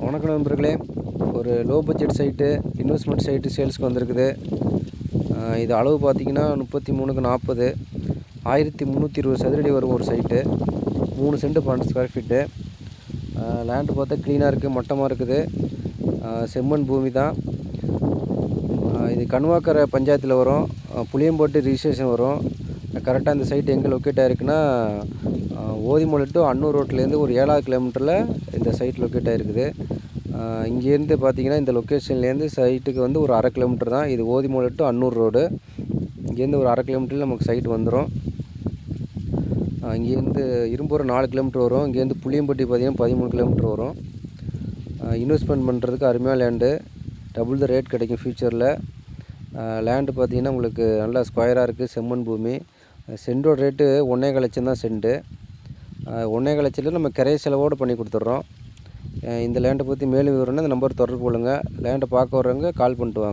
வணக்கம் நண்பர்களே. ஒரு low budget site, investment site சேல்ஸ்க்கு வந்திருக்குது. இது அளவு பார்த்திங்கன்னா 33x40, 1320 சதுரடி வரும் ஒரு site. 3 cent 12 square feet. Land பார்த்தா க்ளீனாக இருக்குது, மட்டமாக இருக்குது. செம்மண் பூமி தான். இது கணுவாக்கரை பஞ்சாயத்தில் வரும். புளியம்போட்டு ரிஜிஸ்ட்ரேஷன் வரும். கரெக்டாக இந்த சைட்டு எங்கே லொக்கேட் ஆகிருக்குன்னா, ஓதிமலை டு அன்னூர் ரோட்லேருந்து ஒரு 7வது கிலோமீட்டரில் இந்த சைட் லொக்கேட் ஆகிருக்குது. இங்கேருந்து பார்த்திங்கன்னா இந்த லொக்கேஷன்லேருந்து சைட்டுக்கு வந்து ஒரு 1/2 கிலோமீட்டர் தான். இது ஓதிமலை டு அன்னூர் ரோடு. இங்கேருந்து ஒரு 1/2 கிலோமீட்டரில் நமக்கு சைட் வந்துடும். இங்கேருந்து இரும்பூர் 4 கிலோமீட்டர் வரும். இங்கேருந்து புளியம்பட்டி பார்த்திங்கன்னா 13 கிலோமீட்டர் வரும். இன்வெஸ்ட்மெண்ட் பண்ணுறதுக்கு அருமையான லேண்டு. டபுள் த ரேட் கிடைக்கும் ஃப்யூச்சரில். லேண்டு பார்த்திங்கன்னா உங்களுக்கு நல்லா ஸ்கொயராக இருக்குது, செம்மண் பூமி. சென்டோட ரேட்டு 1.25 லட்சம் தான் சென்ட்டு. 1.25 லட்சத்தில் நம்ம கிரைய செலவோடு பண்ணி கொடுத்துட்றோம். இந்த லேண்டை பற்றி மேலும் விவரம்னா இந்த நம்பர் தொடர்பு கொள்ளுங்கள். லேண்டை பார்க்க வர்றவங்க கால் பண்ணிட்டு வாங்க.